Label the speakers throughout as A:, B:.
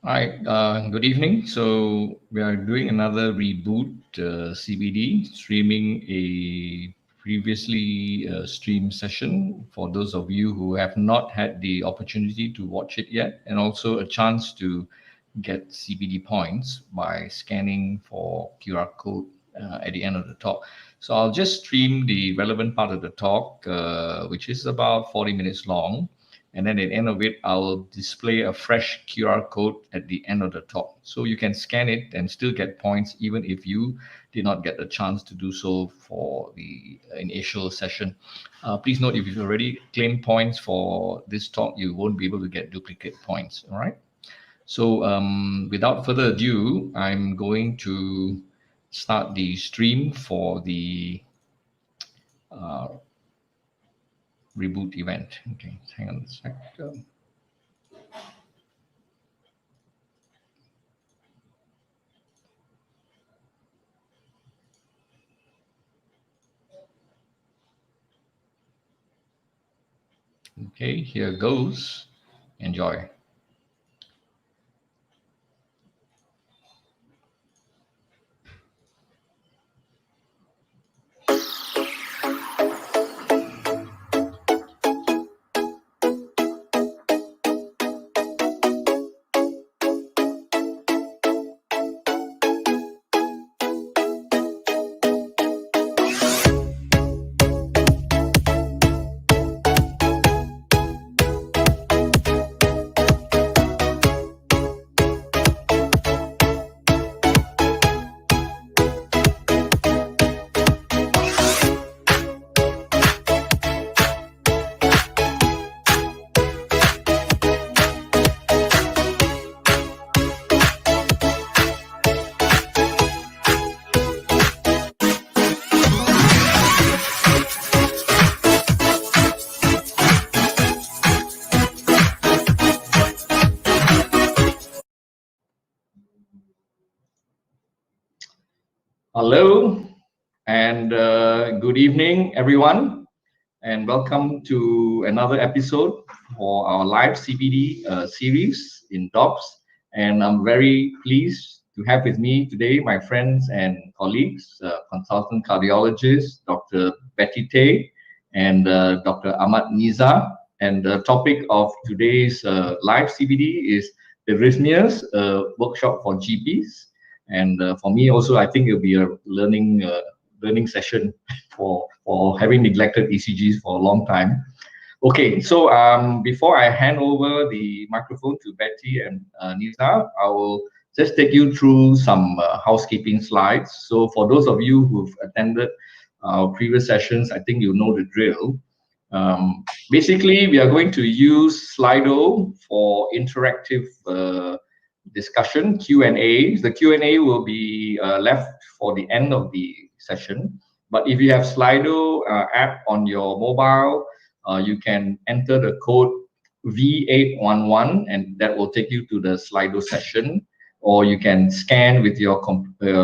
A: Hi, good evening. So we are doing another reboot CPD, streaming a previously streamed session for those of you who have not had the opportunity to watch it yet, and also a chance to get CPD points by scanning for QR code at the end of the talk. So I'll just stream the relevant part of the talk, which is about 40 minutes long. And then at the end of it, I'll display a fresh QR code at the end of the talk. So you can scan it and still get points, even if you did not get the chance to do so for the initial session. Please note, if you've already claimed points for this talk, you won't be able to get duplicate points, all right? So without further ado, I'm going to start the stream for the reboot event. Okay, hang on a sec. Okay, here goes. Enjoy. Hello, and good evening, everyone, and welcome to another episode for our live CPD series in DOPS. And I'm very pleased to have with me today my friends and colleagues, consultant cardiologist, Dr. Betty Tay, and Dr. Ahmad Niza. And the topic of today's live CPD is the Arrhythmias workshop for GPs. And for me also, I think it'll be a learning session for having neglected ECGs for a long time. Okay, so before I hand over the microphone to Betty and Nisa, I will just take you through some housekeeping slides. So for those of you who've attended our previous sessions, I think you know the drill. Basically, we are going to use Slido for interactive discussion, Q&A. The Q&A will be left for the end of the session. But if you have Slido app on your mobile, you can enter the code V811 and that will take you to the Slido session, or you can scan with your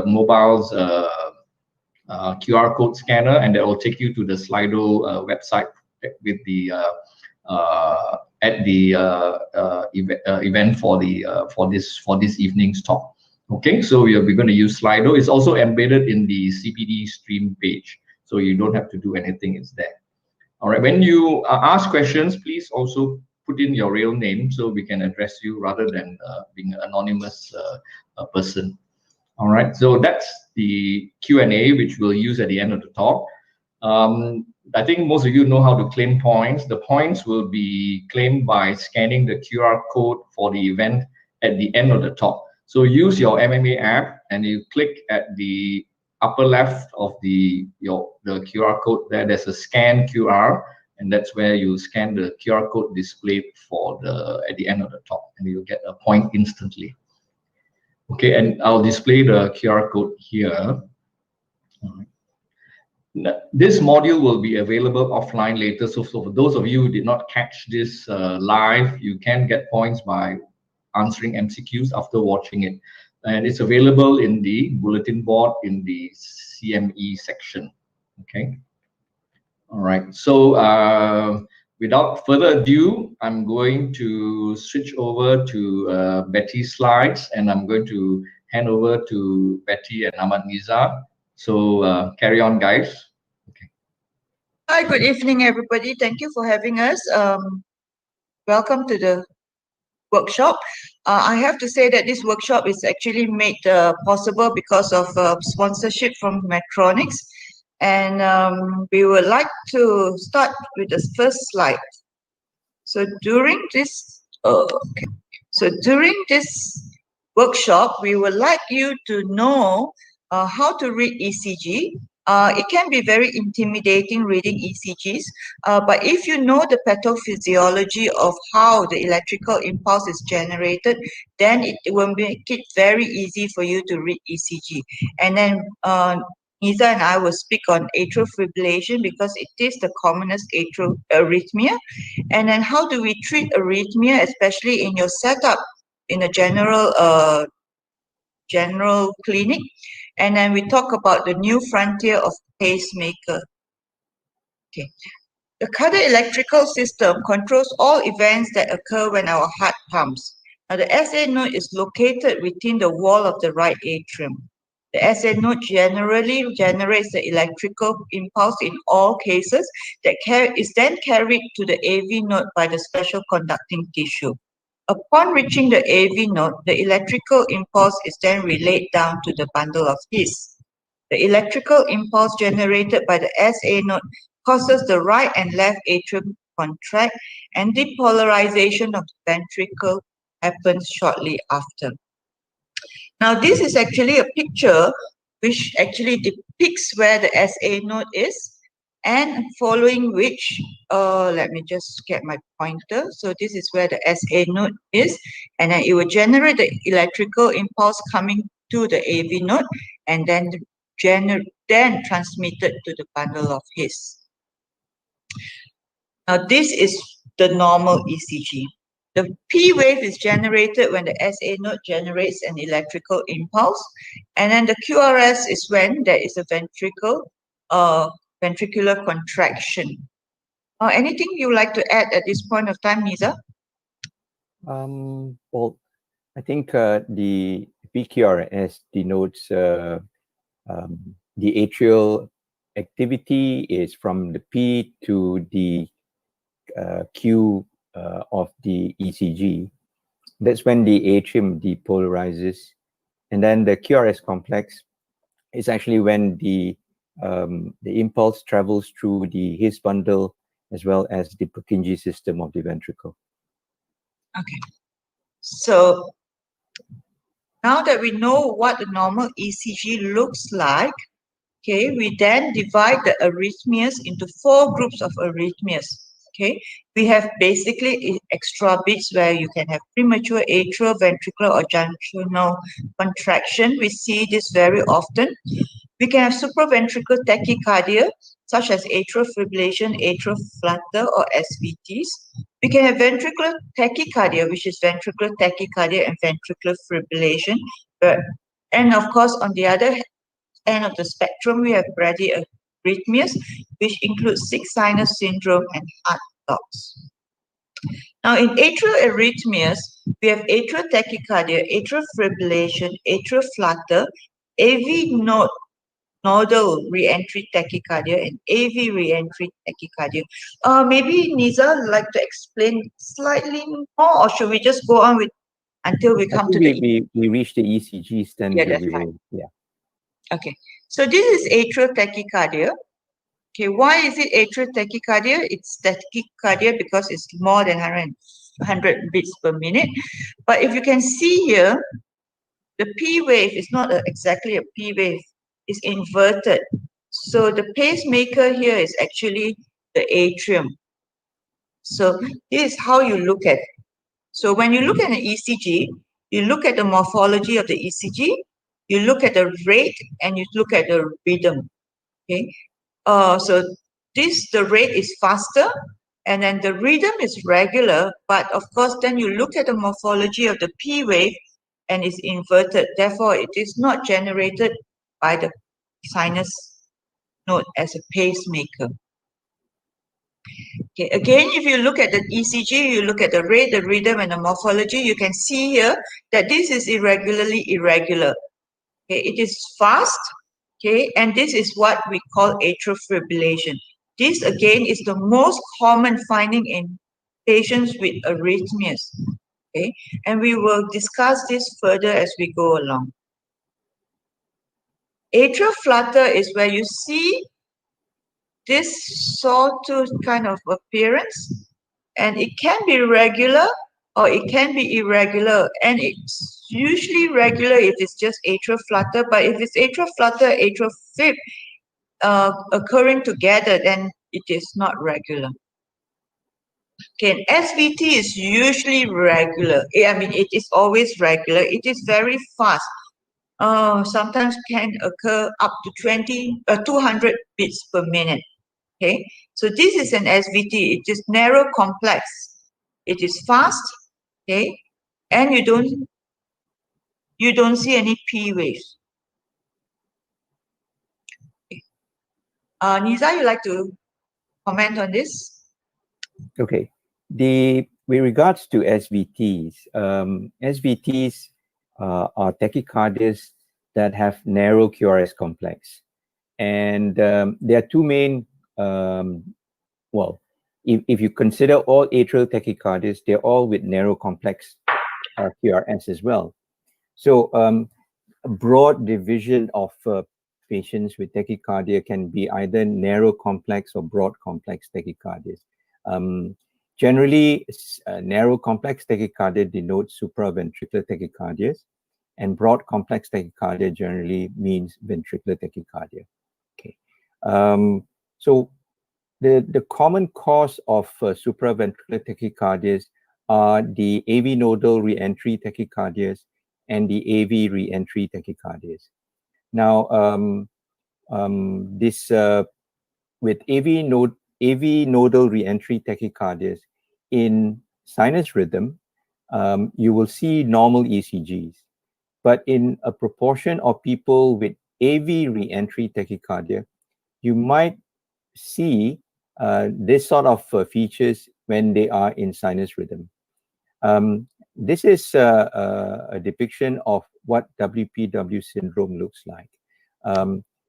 A: mobile's QR code scanner and that will take you to the Slido website with the at the event for the for this evening's talk. Okay, so we're going to use Slido. It's also embedded in the CPD stream page, so you don't have to do anything. It's there. All right. When you ask questions, please also put in your real name so we can address you rather than being an anonymous person. All right. So that's the Q&A, which we'll use at the end of the talk. I think most of you know how to claim points. The points will be claimed by scanning the QR code for the event at the end of the talk. So use your MMA app and you click at the upper left of the QR code there. There's a scan QR, and that's where you scan the QR code displayed for at the end of the talk, and you'll get a point instantly. Okay, and I'll display the QR code here. All right. This module will be available offline later. So for those of you who did not catch this live, you can get points by answering MCQs after watching it. And it's available in the bulletin board in the CME section. Okay. All right. So without further ado, I'm going to switch over to Betty's slides, and I'm going to hand over to Betty and Ahmad Niza. So carry on, guys. Okay.
B: Hi, good evening, everybody. Thank you for having us. Welcome to the workshop. I have to say that this workshop is actually made possible because of sponsorship from Medtronics. And we would like to start with the first slide. So during this, during this workshop, we would like you to know how to read ECG. It can be very intimidating reading ECGs, but if you know the pathophysiology of how the electrical impulse is generated, then it will make it very easy for you to read ECG. And then Niza and I will speak on atrial fibrillation because it is the commonest atrial arrhythmia. And then how do we treat arrhythmia, especially in your setup in a general clinic. And then we talk about the new frontier of pacemaker. Okay. The cardiac electrical system controls all events that occur when our heart pumps. Now, the SA node is located within the wall of the right atrium. The SA node generally generates the electrical impulse in all cases that is then carried to the AV node by the special conducting tissue. Upon reaching the AV node, the electrical impulse is then relayed down to the bundle of His. The electrical impulse generated by the SA node causes the right and left atrium contract, and depolarization of the ventricle happens shortly after. Now, this is actually a picture which actually depicts where the SA node is, and following which, let me just get my pointer. So this is where the SA node is, and then it will generate the electrical impulse coming to the AV node, and then transmitted to the bundle of His. Now, this is the normal ECG. The P wave is generated when the SA node generates an electrical impulse, and then the QRS is when there is a ventricular contraction. Anything you would like to add at this point of time, Niza?
C: Well, I think the PQRS denotes the atrial activity is from the P to the Q of the ECG. That's when the atrium depolarizes, and then the QRS complex is actually when the impulse travels through the His bundle as well as the Purkinje system of the ventricle.
B: Okay, so now that we know what the normal ECG looks like, okay, we then divide the arrhythmias into 4 groups of arrhythmias. Okay, we have basically extra bits where you can have premature atrial, ventricular, or junctional contraction. We see this very often. We can have supraventricular tachycardia, such as atrial fibrillation, atrial flutter, or SVTs. We can have ventricular tachycardia, which is ventricular tachycardia and ventricular fibrillation. And of course, on the other end of the spectrum, we have arrhythmias, which include sick sinus syndrome and heart blocks. Now, in atrial arrhythmias, we have atrial tachycardia, atrial fibrillation, atrial flutter, AV nodal re-entry tachycardia, and AV re-entry tachycardia. Maybe Niza would like to explain slightly more, or should we just go on with until we
C: I
B: come to
C: think
B: the...
C: we reached the ECGs, then
B: Yeah,
C: we
B: that's
C: will,
B: fine.
C: yeah.
B: Okay, so this is atrial tachycardia. Okay, why is it atrial tachycardia? It's tachycardia because it's more than 100 beats per minute. But if you can see here, the P wave is not exactly a P wave, it's inverted. So the pacemaker here is actually the atrium. So this is how you look at it. So when you look at an ECG, you look at the morphology of the ECG, you look at the rate, and you look at the rhythm. Okay, so the rate is faster, and then the rhythm is regular, but of course then you look at the morphology of the P wave and it's inverted. Therefore, it is not generated by the sinus node as a pacemaker. Okay, again, if you look at the ECG, you look at the rate, the rhythm, and the morphology, you can see here that this is irregularly irregular. Okay, it is fast, okay, and this is what we call atrial fibrillation. This again is the most common finding in patients with arrhythmias, okay, and we will discuss this further as we go along. Atrial flutter is where you see this sawtooth kind of appearance, and it can be regular or it can be irregular, and it's usually regular if it's just atrial flutter, but if it's atrial flutter, atrial fib occurring together, then it is not regular. Okay, SVT is usually regular. I mean, it is always regular. It is very fast. Sometimes can occur up to 200 beats per minute. Okay, so this is an SVT. It is narrow complex. It is fast. Okay, and you don't see any P waves. Niza, you like to comment on this?
C: Okay. With regards to SVTs, SVTs are tachycardias that have narrow QRS complex. And there are two main, well, if you consider all atrial tachycardias, they're all with narrow complex QRS as well. So a broad division of patients with tachycardia can be either narrow complex or broad complex tachycardias. Generally, narrow complex tachycardia denotes supraventricular tachycardias, and broad complex tachycardia generally means ventricular tachycardia. Okay, so the common cause of supraventricular tachycardias are the AV nodal reentry tachycardias and the AV reentry tachycardias. Now, with AV nodal reentry tachycardias in sinus rhythm, you will see normal ECGs. But in a proportion of people with AV reentry tachycardia, you might see this sort of features when they are in sinus rhythm. This is a depiction of what WPW syndrome looks like.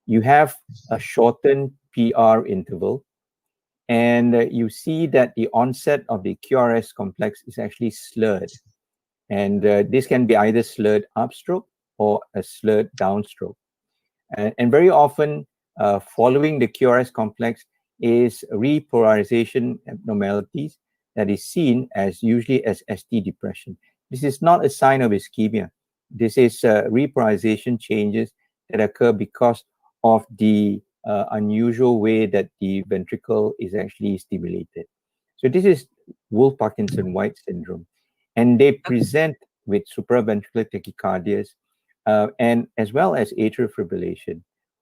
C: You have a shortened PR interval, and you see that the onset of the QRS complex is actually slurred. And this can be either slurred upstroke or a slurred downstroke. And very often, following the QRS complex is repolarization abnormalities that is seen as usually as ST depression. This is not a sign of ischemia. This is repolarization changes that occur because of the unusual way that the ventricle is actually stimulated. So this is Wolff-Parkinson-White syndrome. And they present with supraventricular tachycardias and as well as atrial fibrillation.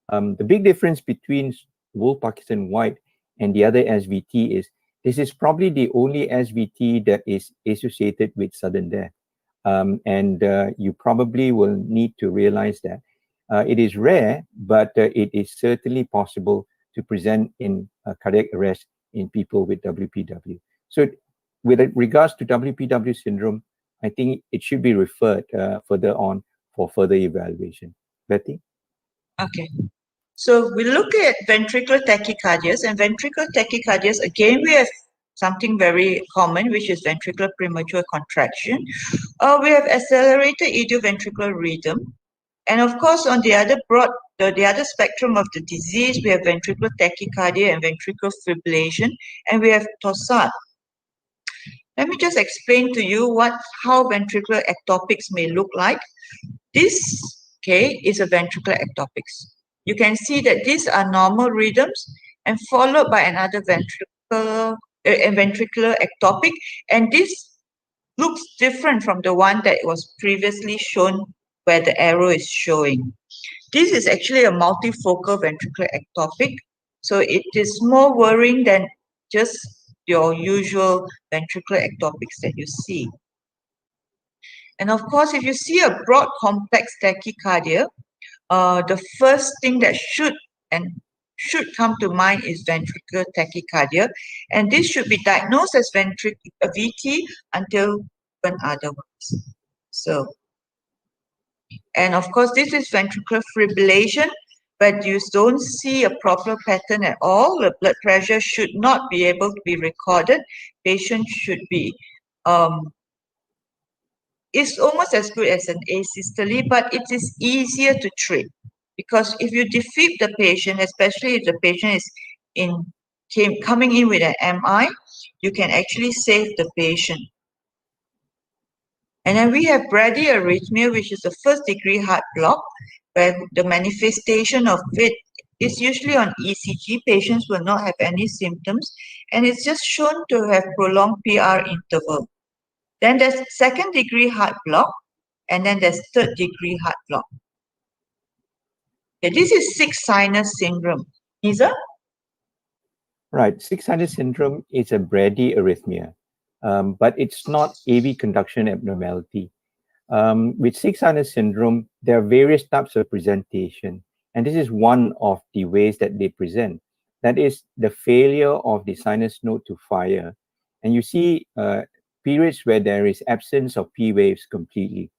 C: The big difference between Wolff-Parkinson-White and the other SVT is this is probably the only SVT that is associated with sudden death. And you probably will need to realize that. It is rare, but it is certainly possible to present in cardiac arrest in people with WPW. So with regards to WPW syndrome, I think it should be referred further on for further evaluation. Betty?
B: Okay. So we look at ventricular tachycardias, and ventricular tachycardias, again, we have something very common, which is ventricular premature contraction. We have accelerated idioventricular rhythm. And of course, on the other the other spectrum of the disease, we have ventricular tachycardia and ventricular fibrillation, and we have torsade. Let me just explain to you how ventricular ectopics may look like. This, okay, is a ventricular ectopics. You can see that these are normal rhythms and followed by another ventricular ectopic, and this looks different from the one that was previously shown where the arrow is showing. This is actually a multifocal ventricular ectopic, so it is more worrying than just your usual ventricular ectopics that you see. And of course, if you see a broad complex tachycardia, the first thing that should come to mind is ventricular tachycardia, and this should be diagnosed as VT until proven otherwise. So, and of course, this is ventricular fibrillation, but you don't see a proper pattern at all. The blood pressure should not be able to be recorded. Patient should be it's almost as good as an asystole, but it is easier to treat because if you defib the patient, especially if the patient is coming in with an MI, you can actually save the patient. And then we have bradyarrhythmia, which is a first-degree heart block, where the manifestation of it is usually on ECG. Patients will not have any symptoms, and it's just shown to have prolonged PR interval. Then there's second-degree heart block, and then there's third-degree heart block. Okay, this is sixth sinus syndrome. Nisa?
C: Right, sixth sinus syndrome is a bradyarrhythmia, but it's not AV conduction abnormality. With sixth sinus syndrome, there are various types of presentation, and this is one of the ways that they present. That is the failure of the sinus node to fire, and you see periods where there is absence of P waves completely,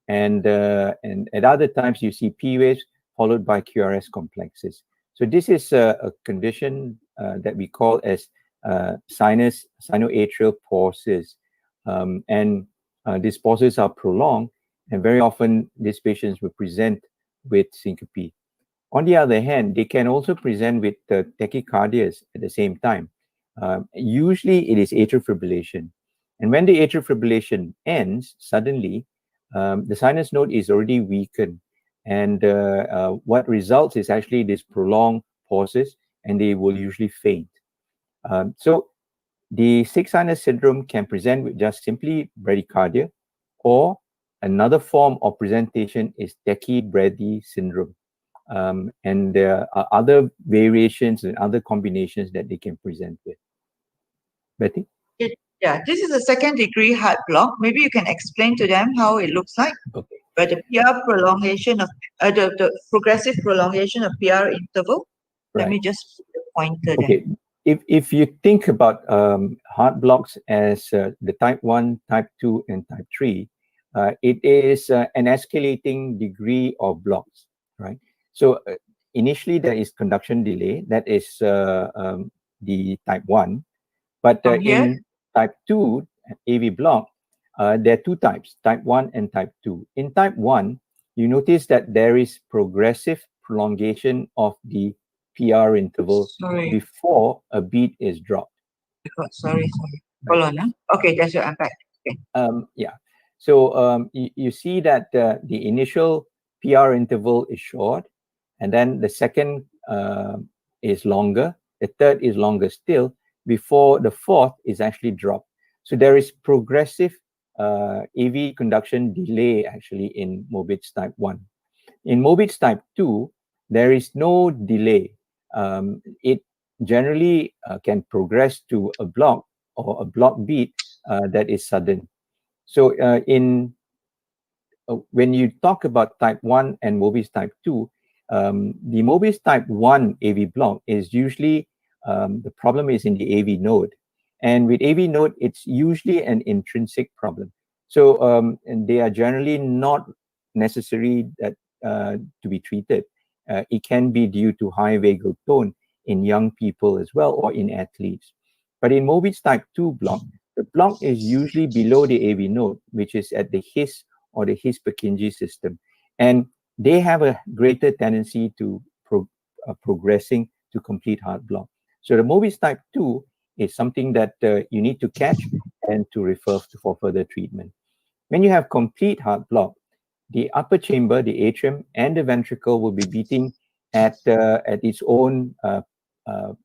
C: and at other times you see P waves followed by QRS complexes. So this is a condition that we call as sinoatrial pauses, and these pauses are prolonged, and very often these patients will present with syncope. On the other hand, they can also present with tachycardias at the same time. Usually it is atrial fibrillation. And when the atrial fibrillation ends suddenly, the sinus node is already weakened. And what results is actually this prolonged pauses, and they will usually faint. So the sixth sinus syndrome can present with just simply bradycardia, or another form of presentation is tachybrady syndrome. And there are other variations and other combinations that they can present with. Betty?
B: Yeah, this is a second-degree heart block. Maybe you can explain to them how it looks like.
C: Okay.
B: Where the PR prolongation of the progressive prolongation of PR interval.
C: Right.
B: Let me just put the pointer
C: okay.
B: there.
C: If you think about heart blocks as the type 1, type 2, and type 3, it is an escalating degree of blocks, right? So initially there is conduction delay, that is the type 1, but in type 2 AV block, there are two types, type 1 and type 2. In type 1, you notice that there is progressive prolongation of the PR interval before a beat is dropped.
B: Sorry. Hold on. Okay, that's what I'm back. Okay.
C: Yeah. So you see that the initial PR interval is short, and then the second is longer, the third is longer still, before the fourth is actually dropped. So there is progressive AV conduction delay actually in Mobitz type 1. In Mobitz type 2, there is no delay. It generally can progress to a block or a block beat that is sudden. So when you talk about type 1 and Mobitz type 2, The Mobius type 1 AV block is usually, the problem is in the AV node. And with AV node, it's usually an intrinsic problem. So and they are generally not necessary that to be treated. It can be due to high vagal tone in young people as well, or in athletes. But in Mobius type 2 block, the block is usually below the AV node, which is at the His or the His-Purkinje system. And they have a greater tendency to progressing to complete heart block. So the Mobius type 2 is something that you need to catch and to refer for further treatment. When you have complete heart block, the upper chamber, the atrium, and the ventricle will be beating at its own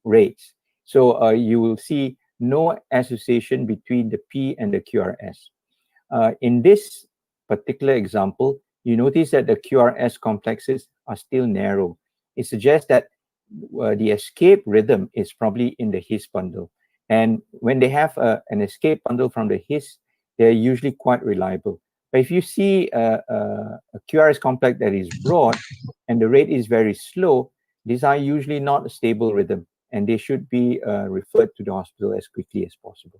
C: rates. So you will see no association between the P and the QRS. In this particular example, you notice that the QRS complexes are still narrow. It suggests that the escape rhythm is probably in the His bundle. And when they have an escape bundle from the His, they're usually quite reliable. But if you see a QRS complex that is broad and the rate is very slow, these are usually not a stable rhythm, and they should be referred to the hospital as quickly as possible.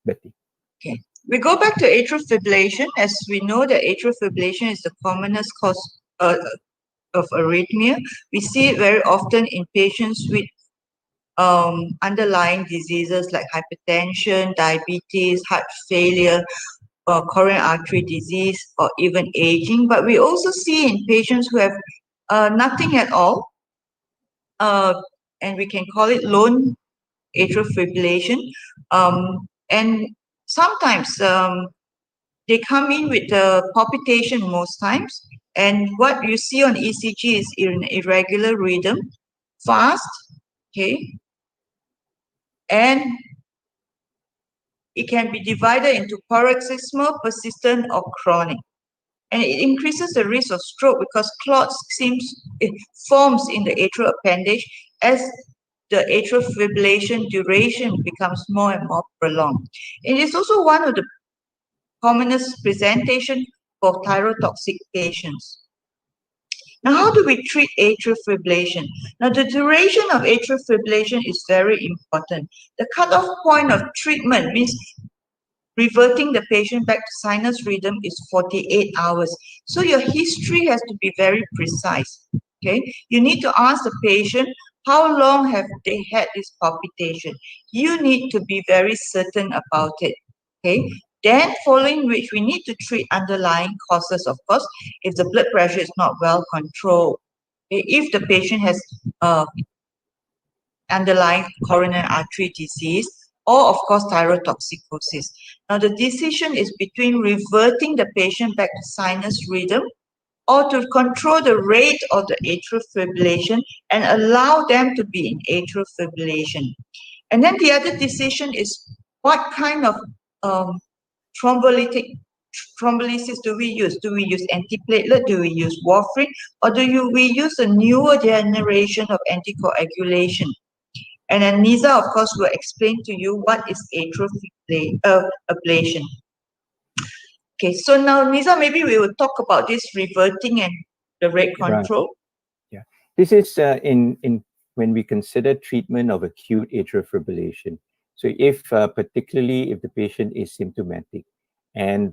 C: Betty.
B: Okay. We go back to atrial fibrillation. As we know that atrial fibrillation is the commonest cause of arrhythmia. We see it very often in patients with underlying diseases like hypertension, diabetes, heart failure, coronary artery disease, or even aging. But we also see in patients who have nothing at all, and we can call it lone atrial fibrillation. And sometimes they come in with palpitation most times. And what you see on ECG is an irregular rhythm, fast, okay? And it can be divided into paroxysmal, persistent, or chronic. And it increases the risk of stroke because it forms in the atrial appendage as the atrial fibrillation duration becomes more and more prolonged. It is also one of the commonest presentation for thyrotoxic patients. Now, how do we treat atrial fibrillation? Now, the duration of atrial fibrillation is very important. The cutoff point of treatment means reverting the patient back to sinus rhythm is 48 hours. So your history has to be very precise, okay? You need to ask the patient, how long have they had this palpitation? You need to be very certain about it, okay? Then, following which, we need to treat underlying causes, of course, if the blood pressure is not well controlled. Okay? If the patient has underlying coronary artery disease, or of course thyrotoxicosis. Now the decision is between reverting the patient back to sinus rhythm or to control the rate of the atrial fibrillation and allow them to be in atrial fibrillation. And then the other decision is what kind of thrombolysis do we use? Do we use antiplatelet? Do we use warfarin? Or we use a newer generation of anticoagulation? And then Nisa, of course, will explain to you what is atrial ablation. Okay, so now Nisa, maybe we will talk about this reverting and the rate control.
C: Right. Yeah, this is in when we consider treatment of acute atrial fibrillation. So if particularly if the patient is symptomatic, and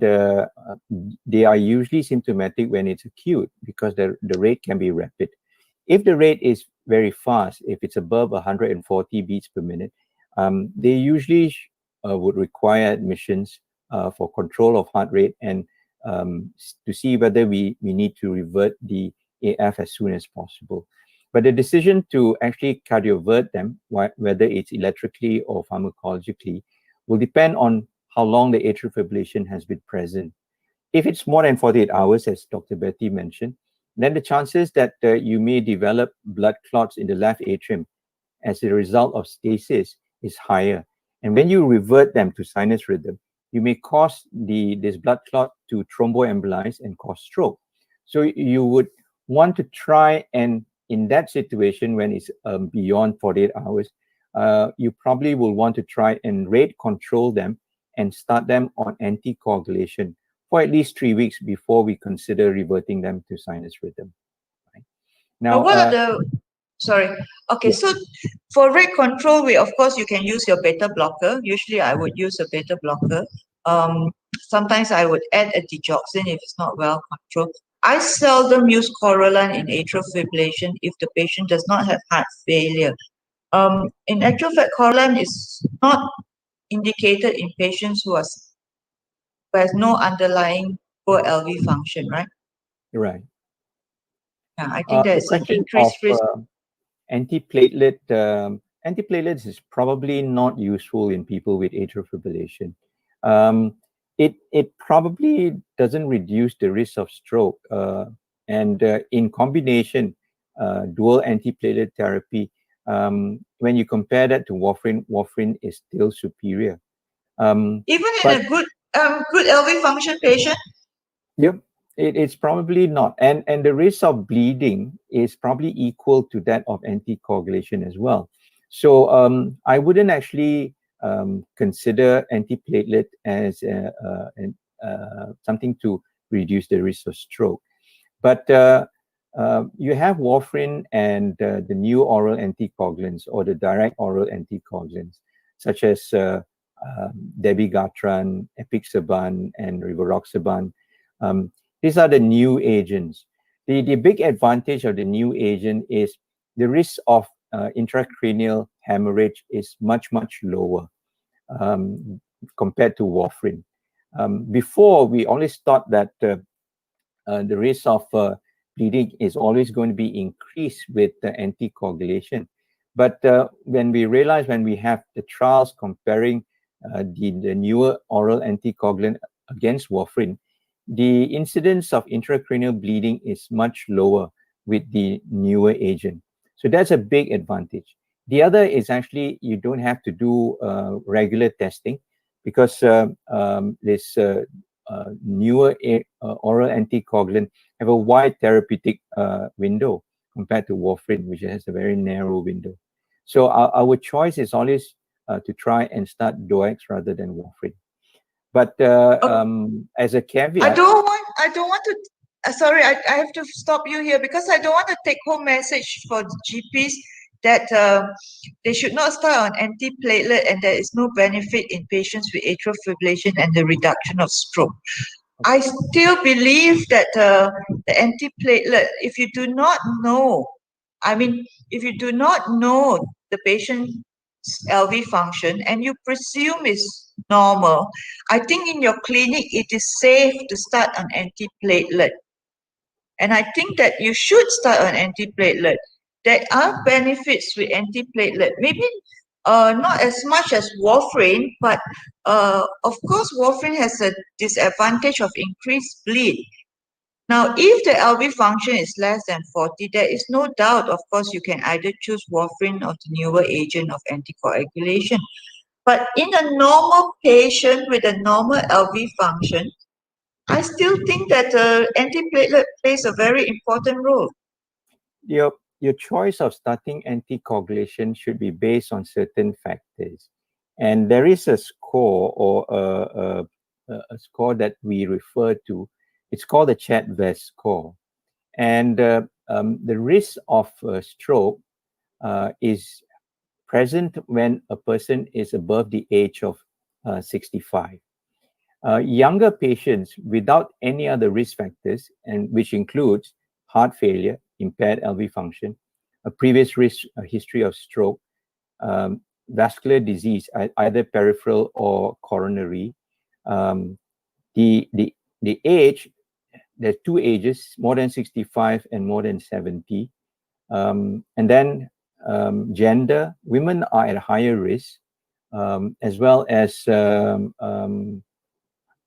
C: they are usually symptomatic when it's acute because the rate can be rapid. If the rate is very fast, if it's above 140 beats per minute, they usually would require admissions for control of heart rate and to see whether we need to revert the AF as soon as possible. But the decision to actually cardiovert them, whether it's electrically or pharmacologically, will depend on how long the atrial fibrillation has been present. If it's more than 48 hours, as Dr. Betty mentioned, then the chances that you may develop blood clots in the left atrium as a result of stasis is higher. And when you revert them to sinus rhythm, you may cause this blood clot to thromboembolize and cause stroke. So you would want to try, and in that situation, when it's beyond 48 hours, you probably will want to try and rate control them and start them on anticoagulation for at least 3 weeks before we consider reverting them to sinus rhythm. Right? Now,
B: what are the, sorry. Okay, so for rate control, of course, you can use your beta blocker. Usually I would use a beta blocker. Sometimes I would add a digoxin if it's not well controlled. I seldom use Coraline in atrial fibrillation if the patient does not have heart failure. In actual fact, Coraline is not indicated in patients who has no underlying poor LV function, right?
C: right.
B: Yeah, I think
C: The
B: there's an
C: question of
B: increased risk.
C: antiplatelets is probably not useful in people with atrial fibrillation. It probably doesn't reduce the risk of stroke, and in combination, dual antiplatelet therapy, when you compare that to warfarin is still superior.
B: Even in
C: but
B: a good LV function patient?
C: Yep, it's probably not, and the risk of bleeding is probably equal to that of anticoagulation as well. So I wouldn't actually consider antiplatelet as something to reduce the risk of stroke. But you have warfarin and the new oral anticoagulants or the direct oral anticoagulants, such as dabigatran, apixaban, and rivaroxaban. These are the new agents. The big advantage of the new agent is the risk of intracranial hemorrhage is much lower compared to warfarin. Before, we always thought that the risk of bleeding is always going to be increased with the anticoagulation. But when we have the trials comparing the newer oral anticoagulant against warfarin, the incidence of intracranial bleeding is much lower with the newer agent. So that's a big advantage. The other is actually you don't have to do regular testing because this newer oral anticoagulant have a wide therapeutic window compared to warfarin, which has a very narrow window. So our choice is always to try and start DOACs rather than warfarin. But as a caveat,
B: I don't want to. Sorry, I have to stop you here because I don't want to take home message for the GPs that they should not start on antiplatelet and there is no benefit in patients with atrial fibrillation and the reduction of stroke. I still believe that the antiplatelet, if you do not know, if you do not know the patient's LV function and you presume it's normal, I think in your clinic it is safe to start on antiplatelet. And I think that you should start on antiplatelet. There are benefits with antiplatelet. Maybe not as much as warfarin, but of course warfarin has a disadvantage of increased bleed. Now, if the LV function is less than 40, there is no doubt, of course, you can either choose warfarin or the newer agent of anticoagulation. But in a normal patient with a normal LV function, I still think that antiplatelet plays a very important role.
C: Your choice of starting anticoagulation should be based on certain factors. And there is a score or a score that we refer to. It's called the Chat-Vest score. And the risk of stroke is present when a person is above the age of 65. Younger patients without any other risk factors, and which includes heart failure, impaired LV function, a previous history of stroke, vascular disease, either peripheral or coronary. The age, there's two ages, more than 65 and more than 70. And then gender, women are at higher risk, as well as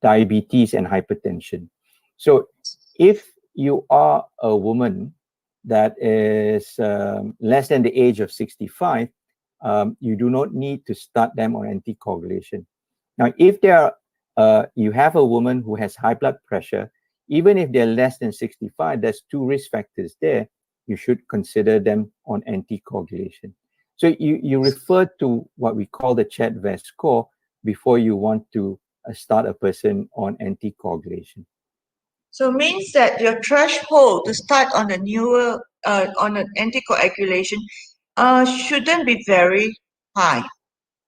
C: diabetes and hypertension. So if you are a woman that is less than the age of 65, you do not need to start them on anticoagulation. Now, if you have a woman who has high blood pressure, even if they're less than 65, there's two risk factors there. You should consider them on anticoagulation. So you refer to what we call the Chat-Vest score before you want to start a person on anticoagulation.
B: So means that your threshold to start on the newer on an anticoagulation shouldn't be very high.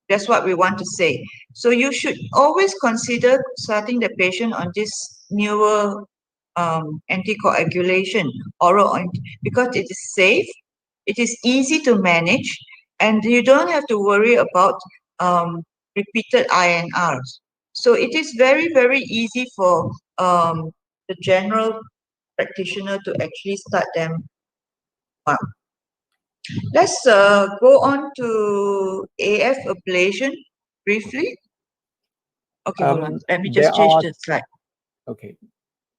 B: That's what we want to say. So you should always consider starting the patient on this newer anticoagulation, because it is safe, it is easy to manage, and you don't have to worry about repeated INRs. So it is very, very easy for the general practitioner to actually start them on. Let's go on to AF ablation briefly. Okay, hold on. Let me
C: There
B: just change
C: are
B: the slide.
C: okay.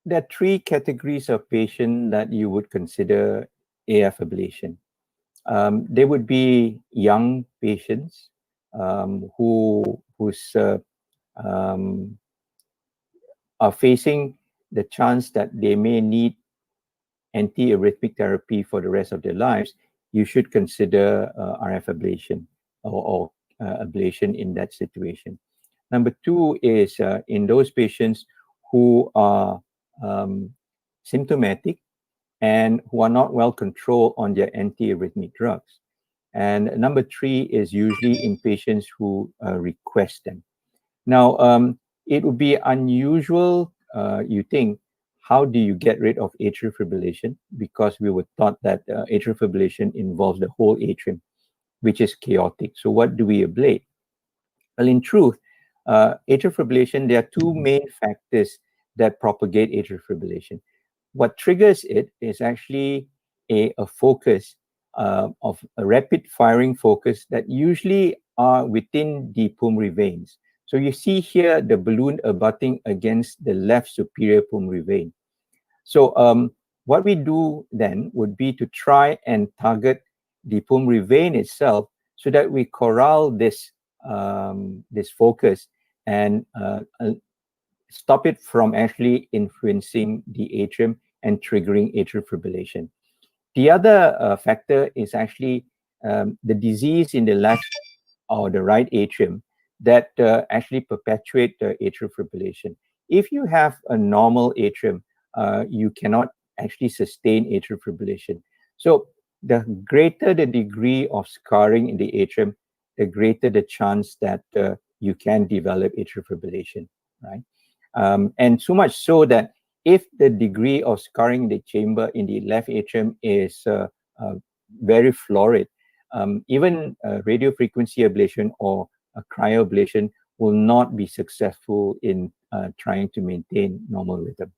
C: There are three categories of patient that you would consider AF ablation. They would be young patients who's are facing the chance that they may need anti-arrhythmic therapy for the rest of their lives. You should consider RF ablation or ablation in that situation. Number two is in those patients who are symptomatic and who are not well controlled on their anti-arrhythmic drugs. And number three is usually in patients who request them. Now, it would be unusual, you think, how do you get rid of atrial fibrillation? Because we were taught that atrial fibrillation involves the whole atrium, which is chaotic. So what do we ablate? Well, in truth, atrial fibrillation, there are two main factors that propagate atrial fibrillation. What triggers it is actually a focus of a rapid firing focus that usually are within the pulmonary veins. So you see here the balloon abutting against the left superior pulmonary vein. So what we do then would be to try and target the pulmonary vein itself so that we corral this this focus and stop it from actually influencing the atrium and triggering atrial fibrillation. The other factor is actually the disease in the left or the right atrium that actually perpetuate atrial fibrillation. If you have a normal atrium, you cannot actually sustain atrial fibrillation. So the greater the degree of scarring in the atrium, the greater the chance that you can develop atrial fibrillation, right? And so much so that if the degree of scarring in the chamber in the left atrium is very florid, even radiofrequency ablation or a cryoablation will not be successful in trying to maintain normal rhythm.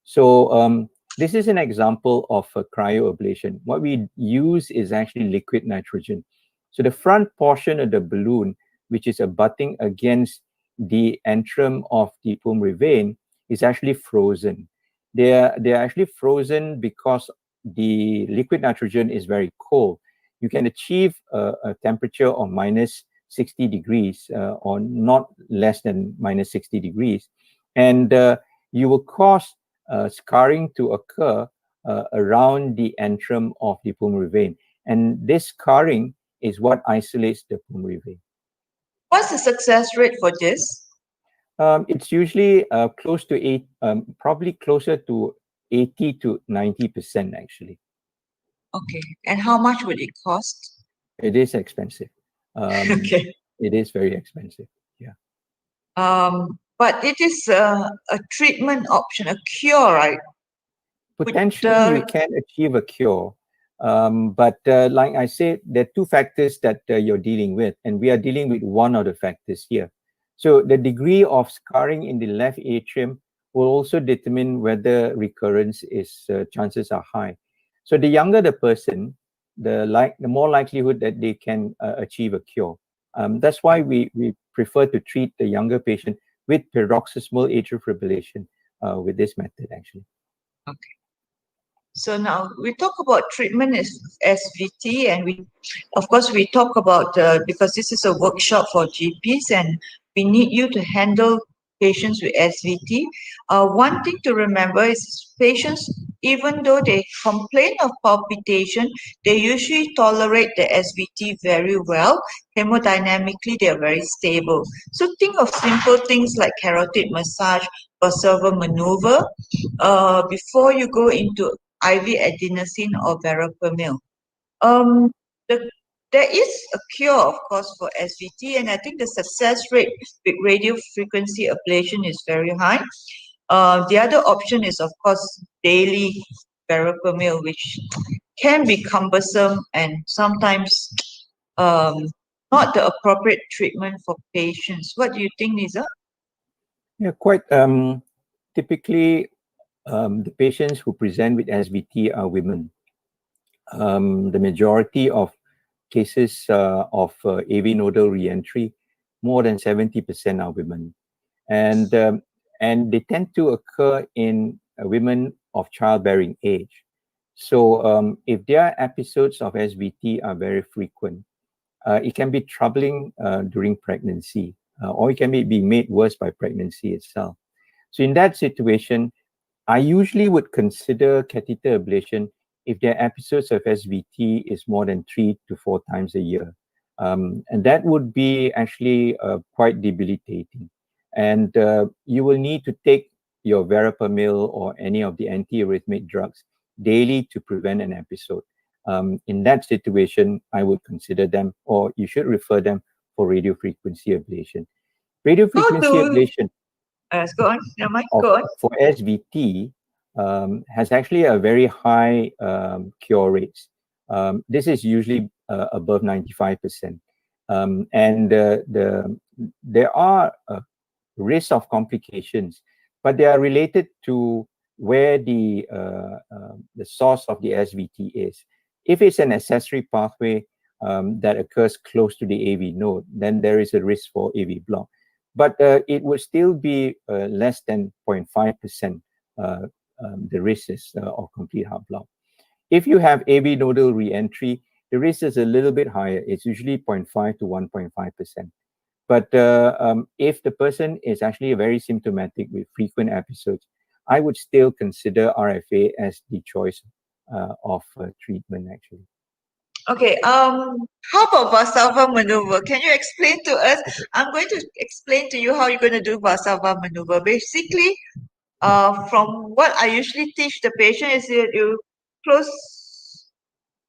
C: So this is an example of a cryoablation. What we use is actually liquid nitrogen. So the front portion of the balloon, which is abutting against the antrum of the pulmonary vein, is actually frozen. They're actually frozen because the liquid nitrogen is very cold. You can achieve a temperature of minus 60 degrees or not less than minus 60 degrees. And you will cause scarring to occur around the antrum of the pulmonary vein. And this scarring is what isolates the pulmonary vein.
B: What's the success rate for this?
C: It's usually close to probably closer to 80 to 90% actually.
B: Okay, and how much would it cost?
C: It is expensive.
B: Okay.
C: It is very expensive. Yeah.
B: But it is a treatment option, a cure, right?
C: Potentially, you can achieve a cure. But like I said, there are two factors that you're dealing with, and we are dealing with one of the factors here. So the degree of scarring in the left atrium will also determine whether recurrence is chances are high. So the younger the person, the more likelihood that they can achieve a cure. That's why we prefer to treat the younger patient with paroxysmal atrial fibrillation with this method actually.
B: Okay. So now we talk about treatment as SVT, and of course, we talk about because this is a workshop for GPs, and we need you to handle patients with SVT. One thing to remember is patients, even though they complain of palpitation, they usually tolerate the SVT very well. Hemodynamically, they are very stable. So think of simple things like carotid massage or servo maneuver before you go into IV adenosine or verapamil. Um, the, there is a cure, of course, for SVT, and I think the success rate with radio frequency ablation is very high. The other option is, of course, daily verapamil, which can be cumbersome and sometimes um, not the appropriate treatment for patients. What do you think, Nisa?
C: Yeah, quite typically the patients who present with SVT are women. The majority of cases of AV nodal reentry, more than 70% are women, and they tend to occur in women of childbearing age. So if their episodes of SVT are very frequent, it can be troubling during pregnancy, or it can be made worse by pregnancy itself. So in that situation, I usually would consider catheter ablation if their episodes of SVT is more than 3 to 4 times a year. And that would be actually quite debilitating. And you will need to take your verapamil or any of the antiarrhythmic drugs daily to prevent an episode. In that situation, I would consider them, or you should refer them for radiofrequency ablation.
B: How
C: Radiofrequency
B: do
C: ablation
B: go on, Mike,
C: of
B: go on.
C: for SVT has actually a very high cure rates. This is usually above 95%, and there are risks of complications, but they are related to where the source of the SVT is. If it's an accessory pathway that occurs close to the AV node, then there is a risk for AV block. But it would still be less than 0.5%. The risk is of complete heart block. If you have AV nodal reentry, the risk is a little bit higher. It's usually 0.5 to 1.5%. But if the person is actually very symptomatic with frequent episodes, I would still consider RFA as the choice of treatment, actually.
B: Okay, how about Valsalva maneuver? Can you explain to us?
C: Okay.
B: I'm going to explain to you how you're going to do Valsalva maneuver. Basically, from what I usually teach the patient is that you close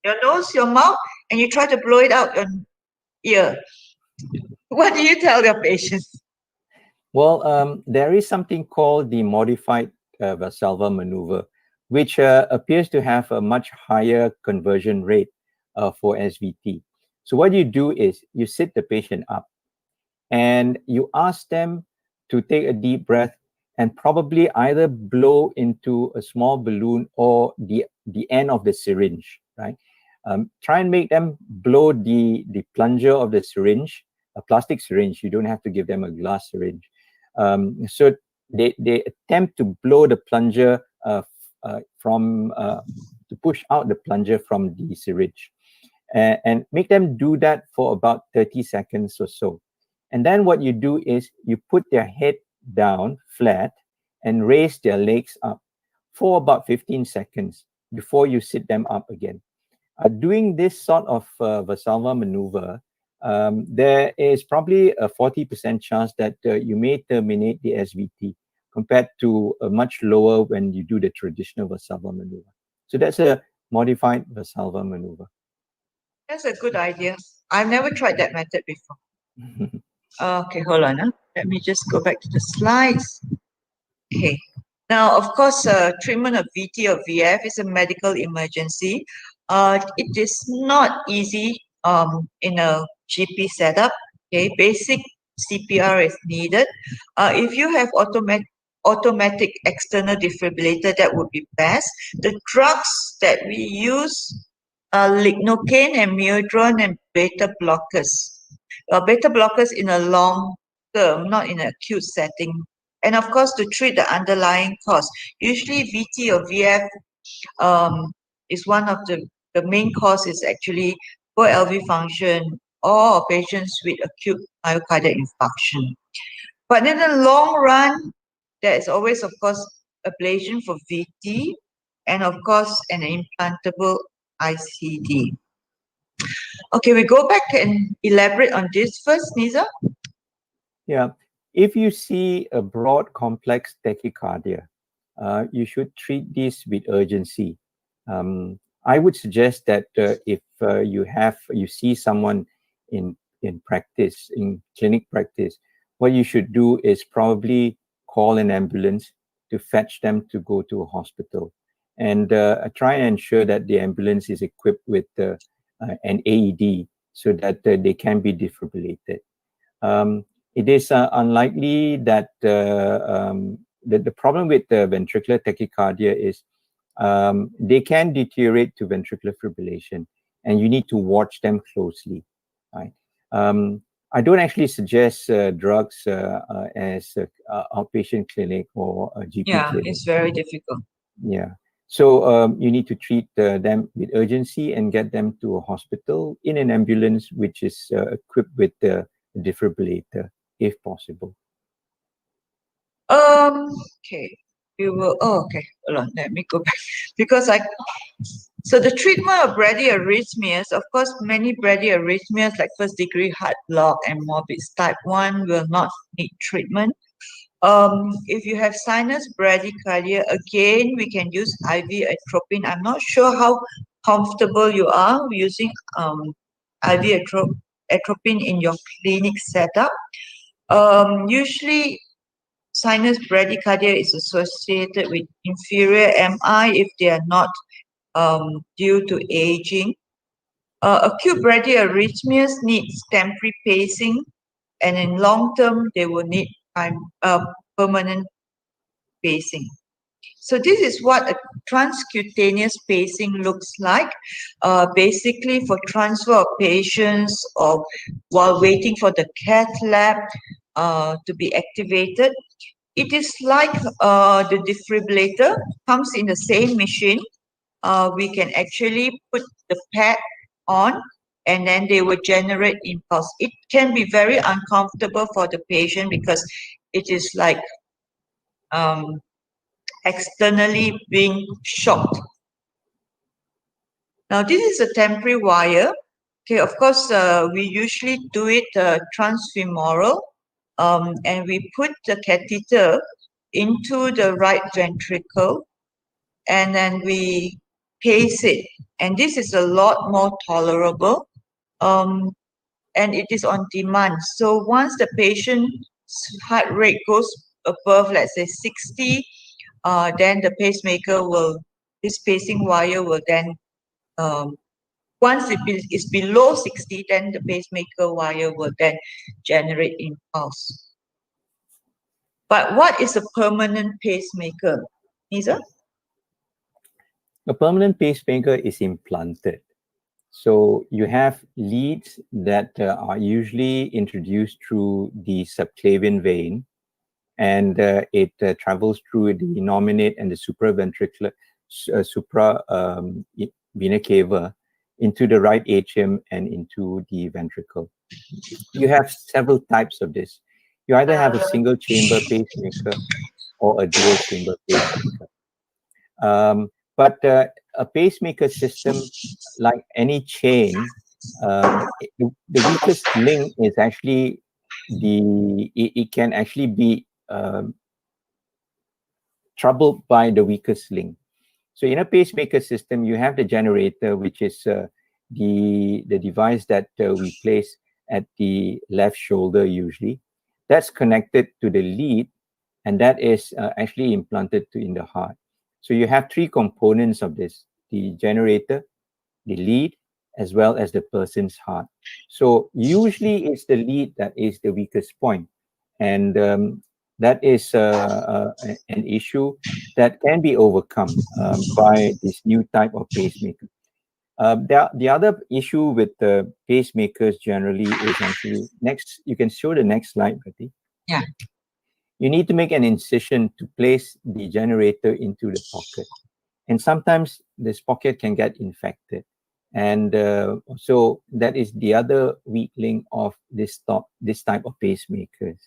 B: your nose, your mouth, and you try to blow it out your ear. What do you tell your patients?
C: Well, there is something called the modified Valsalva maneuver, which appears to have a much higher conversion rate for SVT. So what you do is you sit the patient up and you ask them to take a deep breath and probably either blow into a small balloon or the end of the syringe, right? Try and make them blow the plunger of the syringe, a plastic syringe. You don't have to give them a glass syringe. So they attempt to blow the plunger to push out the plunger from the syringe, and make them do that for about 30 seconds or so. And then what you do is you put their head down flat and raise their legs up for about 15 seconds before you sit them up again. Doing this sort of Valsalva maneuver, there is probably a 40% chance that you may terminate the SVT compared to a much lower when you do the traditional Valsalva maneuver. So that's a modified Valsalva maneuver.
B: That's a good idea. I've never tried that method before. Okay, hold on. Let me just go back to the slides. Okay. Now, of course, treatment of VT or VF is a medical emergency. It is not easy in a GP setup. Okay, basic CPR is needed. If you have automatic external defibrillator, that would be best. The drugs that we use are lignocaine and myodrone and beta blockers. Beta blockers in a long term, not in an acute setting. And of course, to treat the underlying cause. Usually VT or VF is one of the main cause is actually poor LV function or patients with acute myocardial infarction. But in the long run, there is always, of course, ablation for VT and, of course, an implantable ICD. Okay, we go back and elaborate on this first, Nisa.
C: Yeah, if you see a broad complex tachycardia, you should treat this with urgency. I would suggest that if you see someone in practice, in clinic practice, what you should do is probably call an ambulance to fetch them to go to a hospital, and try and ensure that the ambulance is equipped with an AED so that they can be defibrillated. It is unlikely that the problem with ventricular tachycardia is they can deteriorate to ventricular fibrillation, and you need to watch them closely. Right? I don't actually suggest drugs as outpatient clinic or a GP
B: Yeah,
C: clinic.
B: it's very difficult.
C: Yeah. So you need to treat them with urgency and get them to a hospital in an ambulance which is equipped with the defibrillator, if possible.
B: Okay. We will. Oh, okay. Hold on. Let me go back because I. So the treatment of bradyarrhythmias, of course, many bradyarrhythmias like first degree heart block and morbid type 1 will not need treatment. If you have sinus bradycardia, again, we can use IV atropine. I'm not sure how comfortable you are using IV atropine in your clinic setup. Usually, sinus bradycardia is associated with inferior MI if they are not due to aging. Acute bradyarrhythmias needs temporary pacing, and in long term, they will need permanent pacing. So this is what a transcutaneous pacing looks like. Basically, for transfer of patients or while waiting for the cath lab to be activated, it is like the defibrillator comes in the same machine. We can actually put the pad on and then they will generate impulse. It can be very uncomfortable for the patient because it is like externally being shocked. Now, this is a temporary wire. Okay, of course, we usually do it transfemoral, and we put the catheter into the right ventricle, and then we pace it. And this is a lot more tolerable, and it is on demand. So once the patient's heart rate goes above, let's say, 60, then the pacemaker will, this pacing wire will then, once it is below 60, then the pacemaker wire will then generate impulse. But what is a permanent pacemaker, Nisa?
C: A permanent pacemaker is implanted. So you have leads that are usually introduced through the subclavian vein, and it travels through the nominate and the supraventricular, vena cava into the right atrium and into the ventricle. You have several types of this. You either have a single chamber pacemaker or a dual chamber pacemaker. But a pacemaker system, like any chain, the weakest link is actually it can actually be troubled by the weakest link. So in a pacemaker system, you have the generator, which is the device that we place at the left shoulder usually. That's connected to the lead, and that is actually implanted in the heart. So you have three components of this: the generator, the lead, as well as the person's heart. So usually it's the lead that is the weakest point, and that is an issue that can be overcome by this new type of pacemaker. The other issue with the pacemakers generally is actually next. You can show the next slide, Betty.
B: Yeah.
C: You need to make an incision to place the generator into the pocket, and sometimes this pocket can get infected, and so that is the other weak link of this type of pacemakers.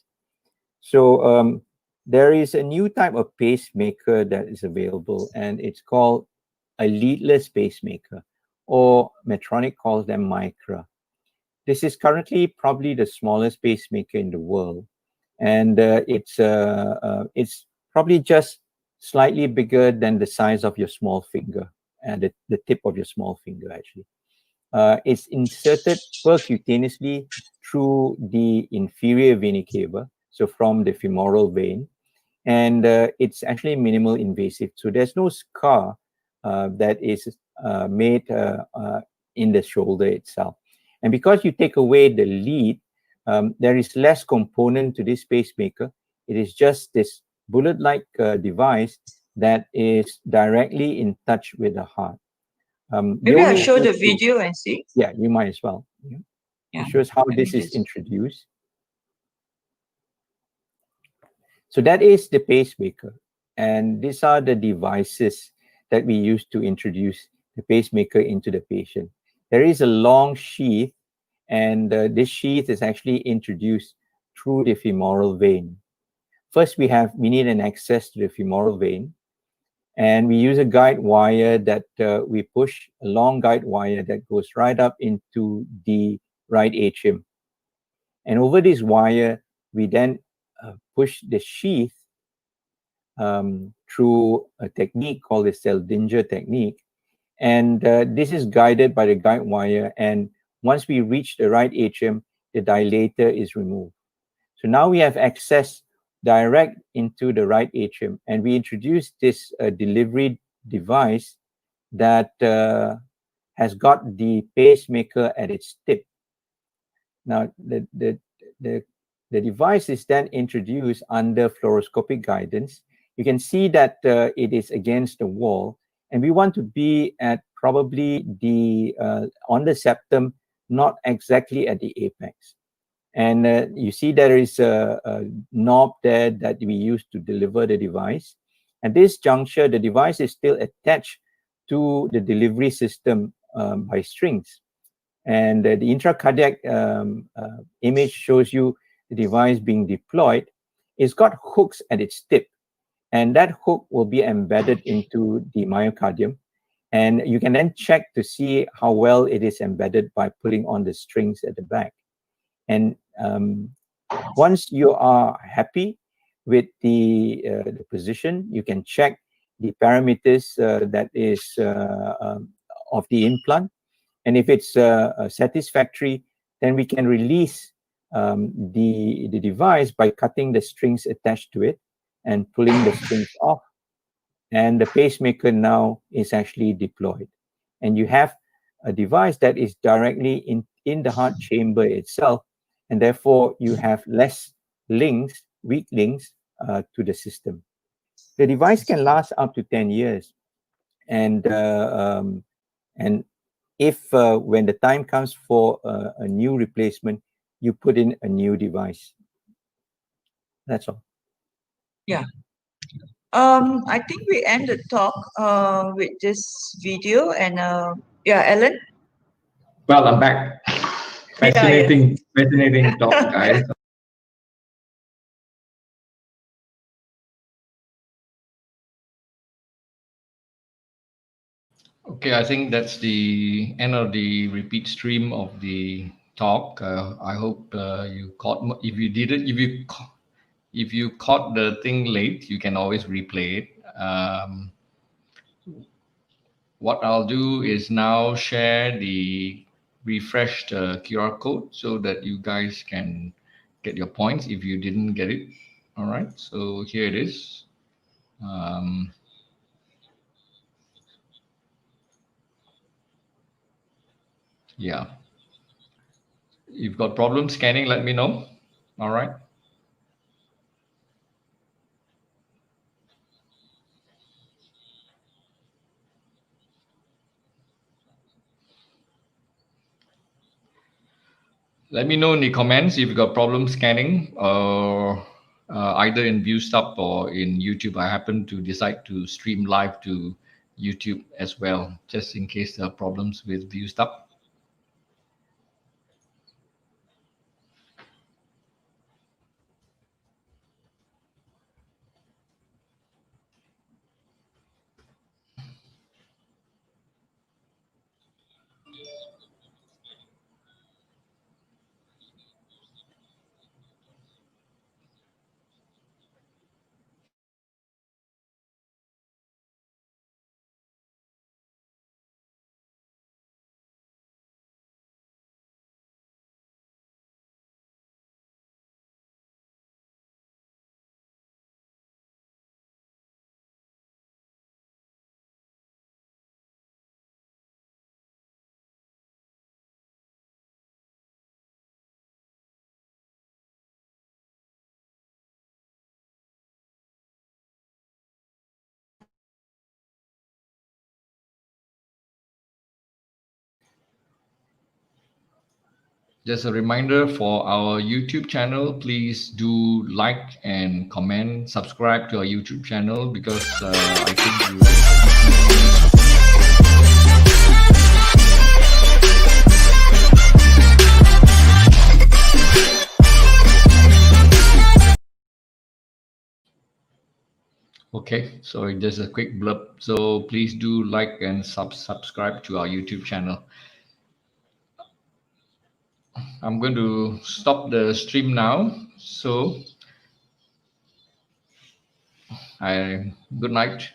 C: So there is a new type of pacemaker that is available, and it's called a leadless pacemaker, or Medtronic calls them Micra. This is currently probably the smallest pacemaker in the world, and it's probably just slightly bigger than the size of your small finger. the tip of your small finger actually. It's inserted percutaneously through the inferior vena cava, so from the femoral vein, and it's actually minimal invasive. So there's no scar that is made in the shoulder itself. And because you take away the lead, there is less component to this pacemaker. It is just this bullet-like device that is directly in touch with the heart. The
B: Maybe I'll
C: only
B: show the
C: issue,
B: video and see.
C: yeah, you might as well. Yeah.
B: Yeah.
C: It shows how
B: Let me
C: this is
B: just.
C: introduced. So that is the pacemaker. And these are the devices that we use to introduce the pacemaker into the patient. There is a long sheath, and this sheath is actually introduced through the femoral vein. First, we need an access to the femoral vein, and we use a guide wire that we push, a long guide wire that goes right up into the right atrium. And over this wire, we then push the sheath through a technique called the Seldinger technique. And this is guided by the guide wire. And once we reach the right atrium, the dilator is removed. So now we have access direct into the right atrium. And we introduce this delivery device that has got the pacemaker at its tip. Now, the device is then introduced under fluoroscopic guidance. You can see that it is against the wall, and we want to be at probably the on the septum, not exactly at the apex. And you see there is a knob there that we use to deliver the device. At this juncture, the device is still attached to the delivery system by strings. And the intracardiac image shows you the device being deployed. It's got hooks at its tip, and that hook will be embedded into the myocardium. And you can then check to see how well it is embedded by pulling on the strings at the back. And once you are happy with the position, you can check the parameters that is of the implant. And if it's satisfactory, then we can release the device by cutting the strings attached to it and pulling the strings off. And the pacemaker now is actually deployed. And you have a device that is directly in the heart chamber itself. And therefore, you have less links, weak links to the system. The device can last up to 10 years. And if when the time comes for a new replacement, you put in a new device. That's all.
B: Yeah. I think we end the talk with this video, and yeah, Alan.
A: Well, I'm back.
B: Yeah.
A: Fascinating talk, guys. Okay, I think that's the end of the repeat stream of the talk. I hope you caught. If you didn't, if you caught the thing late, you can always replay it. What I'll do is now share the refreshed QR code so that you guys can get your points if you didn't get it. All right, so here it is. Yeah. If you've got problems scanning, let me know. All right. Let me know in the comments if you've got problems scanning or either in ViewStub or in YouTube. I happen to decide to stream live to YouTube as well, just in case there are problems with ViewStub. Just a reminder for our YouTube channel, please do like and comment, subscribe to our YouTube channel, because I think you Okay, so just a quick blurb. So please do like and subscribe to our YouTube channel. I'm going to stop the stream now. So good night.